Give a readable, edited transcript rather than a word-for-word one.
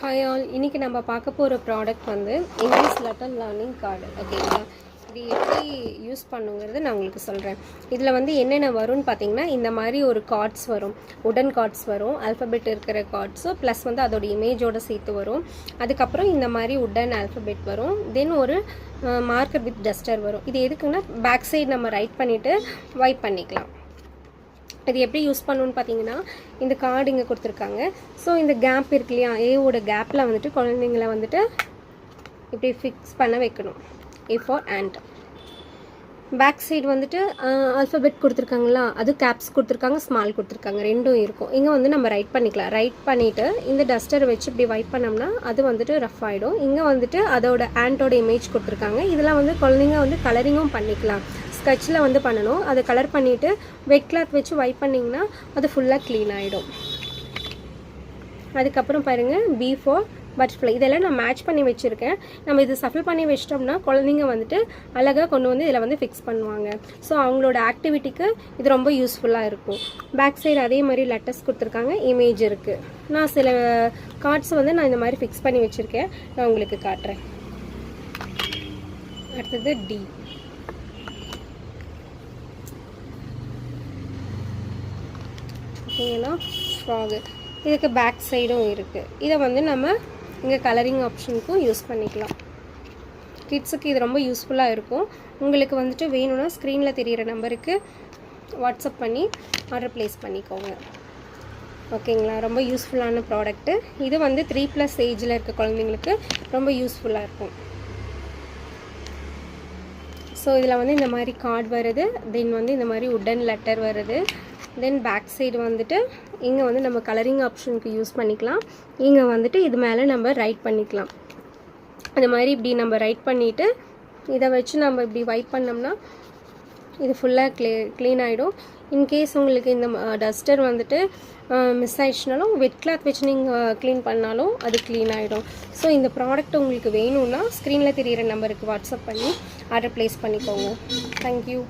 Hi all, இன்றைக்கி நம்ம பார்க்க போகிற ப்ராடக்ட் வந்து இங்கிலீஷ் லெட்டர் லேர்னிங் கார்டு. ஓகேங்களா? இது எப்படி யூஸ் பண்ணுங்கிறது நான் உங்களுக்கு சொல்கிறேன். இதில் வந்து என்னென்ன வரும்னு பார்த்தீங்கன்னா, இந்த மாதிரி ஒரு கார்ட்ஸ் வரும், உடன் கார்ட்ஸ் வரும், ஆல்ஃபபெட் இருக்கிற கார்ட்ஸு ப்ளஸ் வந்து அதோட இமேஜோடு சேர்த்து வரும். அதுக்கப்புறம் இந்த மாதிரி உடன் ஆல்ஃபபெட் வரும். தென் ஒரு மார்க்கர் வித் டஸ்டர் வரும். இது எதுக்குன்னா பேக் சைடு நம்ம ரைட் பண்ணிவிட்டு வைப் பண்ணிக்கலாம். இது எப்படி யூஸ் பண்ணணுன்னு பார்த்தீங்கன்னா, இந்த கார்டு இங்கே கொடுத்துருக்காங்க. ஸோ இந்த கேப் இருக்கு இல்லையா, ஏவோட கேப்பில் வந்துட்டு குழந்தைங்கள வந்துட்டு இப்படி ஃபிக்ஸ் பண்ண வைக்கணும். A for ant. Back side வந்துட்டு ஆல்ஃபபெட் கொடுத்துருக்காங்களா, அது கேப்ஸ் கொடுத்துருக்காங்க, ஸ்மால் கொடுத்துருக்காங்க, ரெண்டும் இருக்கும். இங்கே வந்து நம்ம ரைட் பண்ணிக்கலாம். ரைட் பண்ணிவிட்டு இந்த டஸ்டரை வச்சு இப்படி வைப் பண்ணோம்னா அது வந்துட்டு ரஃப் ஆகிடும். இங்கே வந்துட்டு அதோட ஆண்டோட இமேஜ் கொடுத்துருக்காங்க. இதெல்லாம் வந்து குழந்தைங்க வந்து கலரிங்கும் பண்ணிக்கலாம். ஸ்கெட்சில் வந்து பண்ணணும். அதை கலர் பண்ணிவிட்டு வெட் கிளாத் வச்சு வைப் பண்ணிங்கன்னா அது ஃபுல்லாக க்ளீன் ஆகிடும். அதுக்கப்புறம் பாருங்கள், பி ஃபார் பட்டர்ஃப்ளை. இதெல்லாம் நான் மேட்ச் பண்ணி வச்சுருக்கேன். நம்ம இது சஃபில் பண்ணி வச்சிட்டோம்னா குழந்தைங்க வந்துட்டு அழகாக கொண்டு வந்து இதில் வந்து ஃபிக்ஸ் பண்ணுவாங்க. ஸோ அவங்களோட ஆக்டிவிட்டிக்கு இது ரொம்ப யூஸ்ஃபுல்லாக இருக்கும். பேக் சைடு அதே மாதிரி லெட்டர்ஸ் கொடுத்துருக்காங்க, இமேஜ் இருக்குது. நான் சில கார்ட்ஸ் வந்து நான் இந்த மாதிரி ஃபிக்ஸ் பண்ணி வச்சுருக்கேன். நான் உங்களுக்கு காட்டுறேன். அடுத்தது டி. பார்த்தீங்கன்னா ஃப்ராகு. இதுக்கு பேக் சைடும் இருக்குது. இதை வந்து நம்ம இங்கே கலரிங் ஆப்ஷனுக்கும் யூஸ் பண்ணிக்கலாம். கிட்ஸுக்கு இது ரொம்ப யூஸ்ஃபுல்லாக இருக்கும். உங்களுக்கு வந்துட்டு வேணும்னா ஸ்க்ரீனில் தெரிகிற நம்பருக்கு வாட்ஸ்அப் பண்ணி ஆர்டர் ப்ளேஸ் பண்ணிக்கோங்க. ஓகேங்களா? ரொம்ப யூஸ்ஃபுல்லான ப்ராடக்ட்டு. இது வந்து 3+ ஏஜில் இருக்க குழந்தைங்களுக்கு ரொம்ப யூஸ்ஃபுல்லாக இருக்கும். ஸோ இதில் வந்து இந்த மாதிரி கார்டு வருது. தென் வந்து இந்த மாதிரி உடன் லெட்டர் வருது. தென் பேக் சைடு வந்துட்டு இங்கே வந்து நம்ம கலரிங் ஆப்ஷனுக்கு யூஸ் பண்ணிக்கலாம். இங்கே வந்துட்டு இது மேலே நம்ம ரைட் பண்ணிக்கலாம். அந்த மாதிரி இப்படி நம்ம ரைட் பண்ணிவிட்டு இதை வச்சு நம்ம இப்படி வைப் பண்ணோம்னா இது ஃபுல்லாக க்ளீன் ஆகிடும். இன்கேஸ் உங்களுக்கு இந்த டஸ்டர் வந்துட்டு மிஸ் ஆகிடுச்சுனாலும் வெட் கிளாத் வச்சு நீங்கள் க்ளீன் பண்ணாலும் அது க்ளீன் ஆகிடும். ஸோ இந்த ப்ராடக்ட் உங்களுக்கு வேணும்னா ஸ்க்ரீனில் தெரிகிற நம்பருக்கு வாட்ஸ்அப் பண்ணி ஆர்டர் ப்ளேஸ் பண்ணிக்கோங்க. தேங்க்யூ.